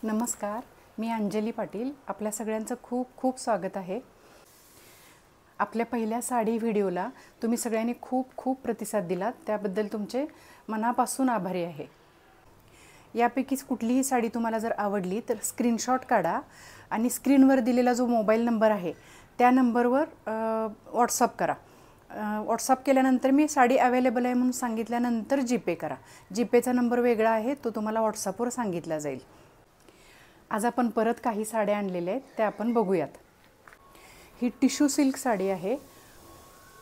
नमस्कार, मी अंजली पाटील. आपल्या सगळ्यांचं खूप खूप स्वागत आहे. आपल्या पहिल्या साडी व्हिडिओला तुम्ही सगळ्यांनी खूप खूप प्रतिसाद दिलात, त्याबद्दल तुमचे मनापासून आभारी आहे. यापैकी कुठलीही साडी तुम्हाला जर आवडली तर स्क्रीनशॉट काढा आणि स्क्रीनवर दिलेला जो मोबाईल नंबर आहे त्या नंबरवर व्हॉट्सअप करा. व्हॉट्सअप केल्यानंतर मी साडी अवेलेबल आहे म्हणून सांगितल्यानंतर जीपे करा. जीपेचा नंबर वेगळा आहे, तो तुम्हाला व्हॉट्सअपवर सांगितला जाईल. आज आपण परत काही साड्या आणलेल्या आहेत, त्या आपण बघूयात. ही टिश्यू सिल्क साडी आहे.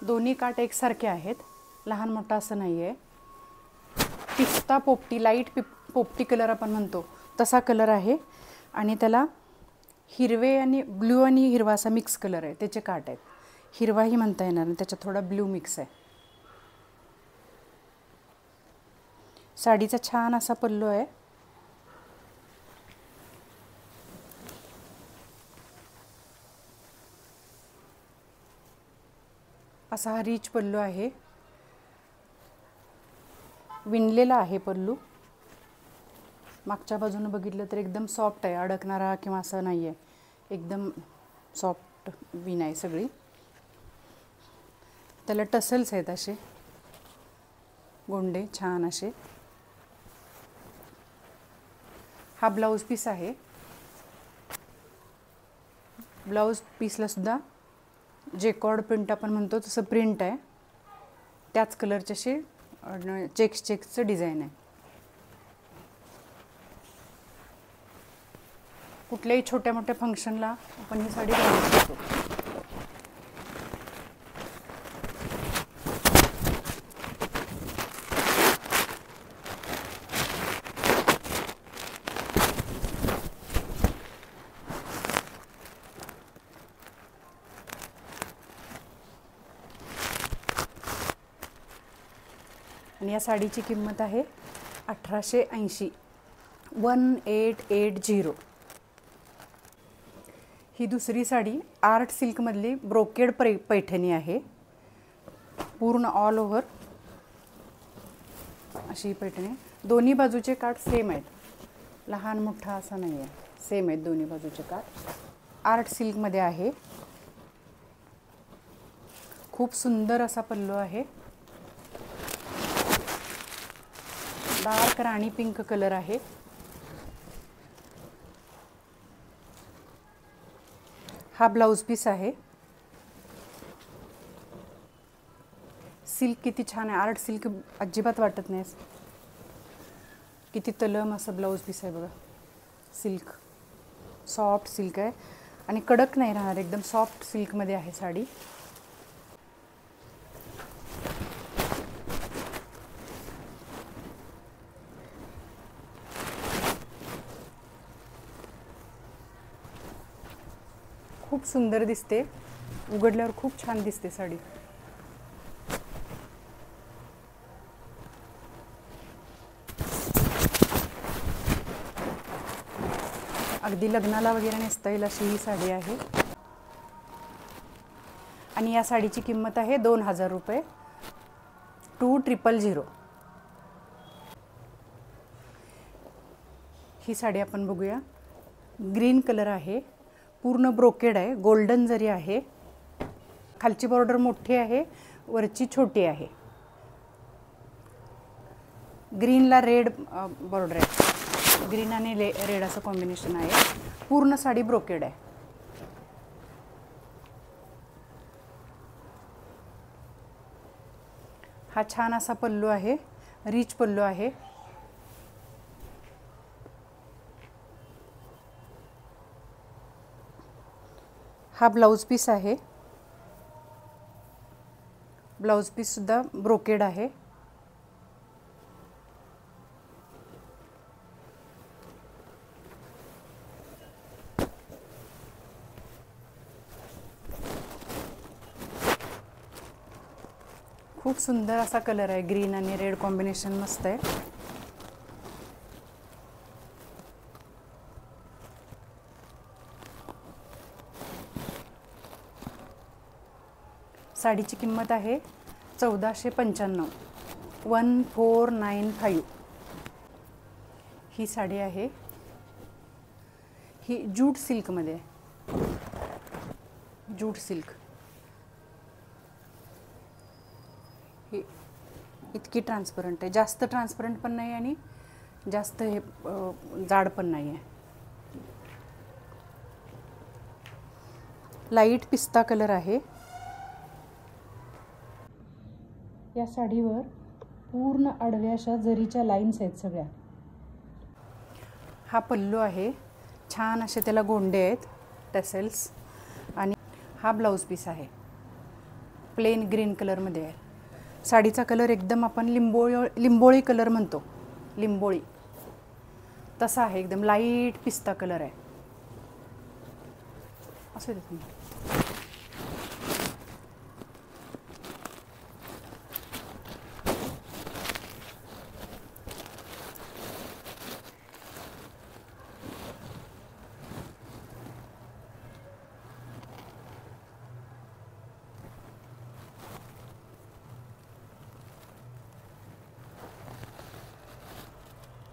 दोन्ही काठ एकसारखे आहेत, लहान मोठा असं नाही आहे. पिस्ता पोपटी, लाईट पोपटी कलर आपण म्हणतो तसा कलर आहे आणि त्याला हिरवे आणि ब्ल्यू आणि हिरवा असा मिक्स कलर आहे. त्याचे काठ आहेत. हिरवाही म्हणता येणार आणि त्याच्यात थोडा ब्ल्यू मिक्स आहे. साडीचा छान असा पल्लू आहे. असा हा रिच पल्लू आहे. विणलेला आहे पल्लू. मागच्या बाजूने बघितलं तर एकदम सॉफ्ट आहे, अडकणारा किंवा असं नाही आहे. एकदम सॉफ्ट विण आहे सगळी. त्याला टसल्स आहेत असे गोंडे छान असे. हा ब्लाऊज पीस आहे. ब्लाऊज पीसला सुद्धा जेकॉर्ड प्रिंट आपण म्हणतो तसं प्रिंट आहे. त्याच कलरचे असे चेक्सचं डिझाईन आहे. कुठल्याही छोट्या मोठ्या फंक्शनला आपण ही साडी घालू शकतो. आणि या साडीची किंमत आहे 1880, 1880. ही दुसरी साडी आर्ट सिल्कमधली ब्रोकेड पैठणी आहे. पूर्ण ऑल ओव्हर अशी पैठणी. दोन्ही बाजूचे काठ सेम आहेत, लहान मोठा असा नाही आहे, सेम आहेत दोन्ही बाजूचे काठ. आर्ट सिल्कमध्ये आहे. खूप सुंदर असा पल्लू आहे. डार्क राणी पिंक कलर आहे. हा ब्लाऊज पीस आहे. सिल्क किती छान आहे. आर्ट सिल्क अजिबात वाटत नाही. किती तलम असं ब्लाऊज पीस आहे बघा. सिल्क सॉफ्ट सिल्क आहे आणि कडक नाही राहणार, एकदम सॉफ्ट सिल्कमध्ये आहे साडी. खूप सुंदर दिसते. उघडल्यावर खूप छान दिसते साडी. अगदी लग्नाला वगैरे नेसता येईल अशी ही साडी आहे. आणि या साडीची किंमत आहे 2000 रुपये, 2000. ही साडी आपण बघूया. ग्रीन कलर आहे. पूर्ण ब्रोकेड आहे. गोल्डन जरी आहे. खालची बॉर्डर मोठी आहे, वरची छोटी आहे. ग्रीनला रेड बॉर्डर आहे. ग्रीन आणि रेड असं कॉम्बिनेशन आहे. पूर्ण साडी ब्रोकेड आहे. हा छान असा पल्लू आहे. रिच पल्लू आहे. हा ब्लाऊज पीस आहे. ब्लाऊज पीस सुद्धा ब्रोकेड आहे. खूप सुंदर असा कलर आहे. ग्रीन आणि रेड कॉम्बिनेशन मस्त आहे. साडीची किंमत आहे 1495, 1495. ही साडी आहे. ही जूट सिल्कमध्ये आहे, जूट सिल्क. ही इतकी ट्रान्सपरंट आहे, जास्त ट्रान्सपरंट पण नाही आणि जास्त हे जाड पण नाही आहे. लाईट पिस्ता कलर आहे. या साडीवर पूर्ण आडव्या अशा जरीच्या लाईन्स आहेत सगळ्या. हा पल्लू आहे, छान असे त्याला गोंडे आहेत, टसेल्स. आणि हा ब्लाऊज पीस आहे, प्लेन ग्रीन कलरमध्ये आहे. साडीचा कलर एकदम आपण लिंबोळी कलर म्हणतो, लिंबोळी तसा आहे, एकदम लाईट पिस्ता कलर आहे. असं देतो.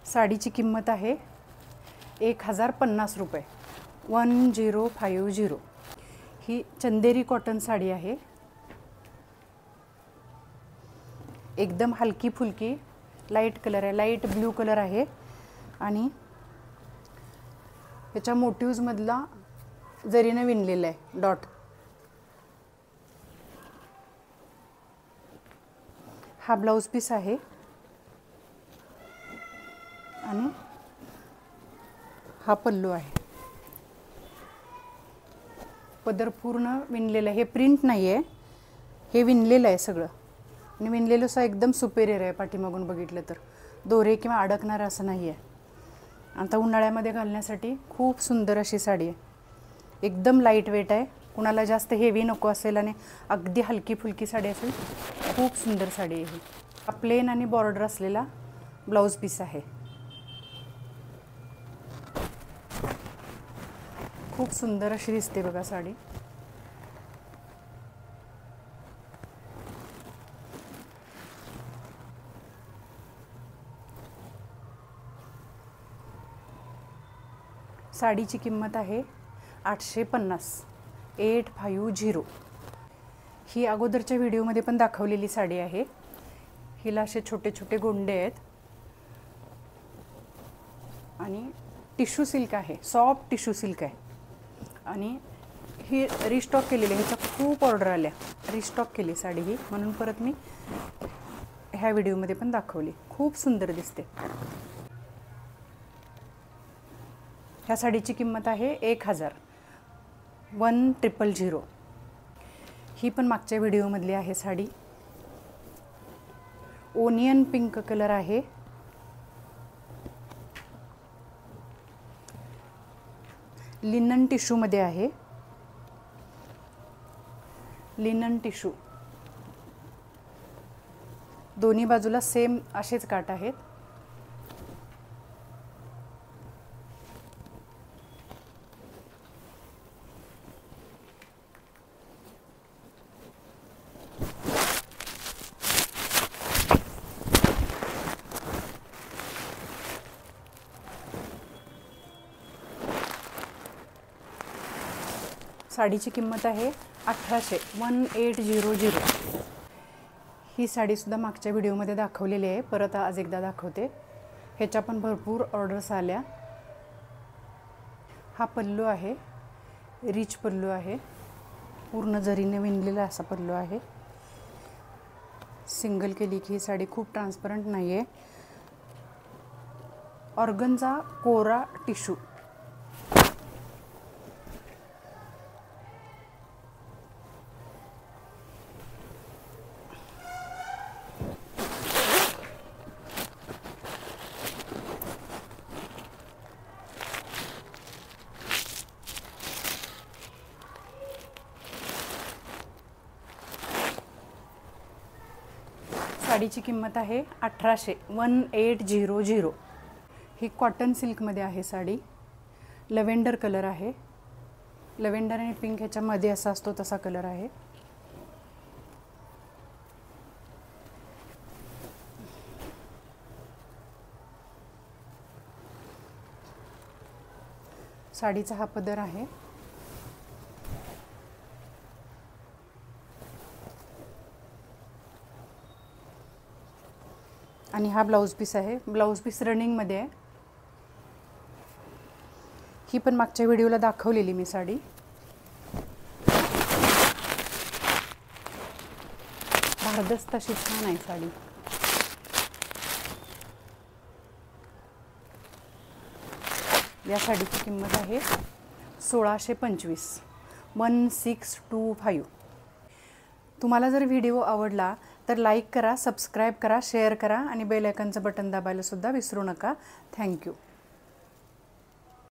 साडीची किंमत आहे 1050 रुपये, 1050. ही चंदेरी कॉटन साडी आहे, एकदम हलकी फुलकी लाईट कलर आहे, लाईट ब्ल्यू कलर आहे. आणि ह्याच्या मोटिव्समधला जरीनं विणलेला आहे डॉट. हा ब्लाऊज पीस आहे आणि हा पल्लू आहे. पदर पूर्ण विणलेलं आहे, हे प्रिंट नाही आहे, हे विणलेलं आहे सगळं. आणि विणलेलं असं एकदम सुपेरियर आहे, पाठीमागून बघितलं तर दोरे किंवा अडकणार असं नाही आहे. आता उन्हाळ्यामध्ये घालण्यासाठी खूप सुंदर अशी साडी आहे, एकदम लाईट वेट आहे. कुणाला जास्त हेवी नको असेल आणि अगदी हलकी फुलकी साडी असेल, खूप सुंदर साडी आहे ही. हा प्लेन आणि बॉर्डर असलेला ब्लाऊज पीस आहे, खूप सुंदर अशी दिसते बघा साडी. साडीची किंमत आहे 850, 850. ही अगोदरच्या व्हिडिओमध्ये पण दाखवलेली साडी आहे. हिला असे छोटे छोटे गोंडे आहेत आणि टिश्यू सिल्क आहे, सॉफ्ट टिश्यू सिल्क आहे. आणि ही रिस्टॉक केलेली आहे, ह्याच्या खूप ऑर्डर आल्या, रिस्टॉक केली साडी ही, म्हणून परत मी ह्या व्हिडिओमध्ये पण दाखवली. खूप सुंदर दिसते. ह्या साडीची किंमत आहे 1000, 1000. ही पण मागच्या व्हिडिओमधली आहे साडी. ओनियन पिंक कलर आहे, लिनन टिश्यूमध्ये आहे, लिनन टिश्यू. दोन्ही बाजूला सेम असेच काट आहेत. साडीची किंमत आहे 1800, 1800. ही साडीसुद्धा मागच्या व्हिडिओमध्ये दाखवलेली आहे, परत आज एकदा दाखवते. ह्याच्या पण भरपूर ऑर्डर्स आल्या. हा पल्लू आहे, रिच पल्लू आहे, पूर्ण जरीने विणलेला असा पल्लू आहे. सिंगल केली की ही साडी खूप ट्रान्सपरंट नाही आहे. ऑर्गनचा कोरा टिश्यू. साडीची किंमत आहे 1800, 1800. ही कॉटन सिल्कमध्ये आहे साडी. लव्हेंडर कलर आहे, लव्हेंडर आणि पिंक ह्याच्यामध्ये असा असतो तसा कलर आहे. साडीचा हा पदर आहे. आणि हा ब्लाऊज पीस आहे. ब्लाऊज पीस रनिंगमध्ये आहे. ही पण मागच्या व्हिडिओला दाखवलेली मी साडी. भारदस्त अशी छान आहे साडी. या साडीची किंमत आहे 1625, 1625. तुम्हाला जर व्हिडिओ आवडला तर लाईक करा, सबस्क्राईब करा, शेअर करा आणि बेल आयकॉनचं बटन दाबायला सुद्धा विसरू नका. थँक्यू.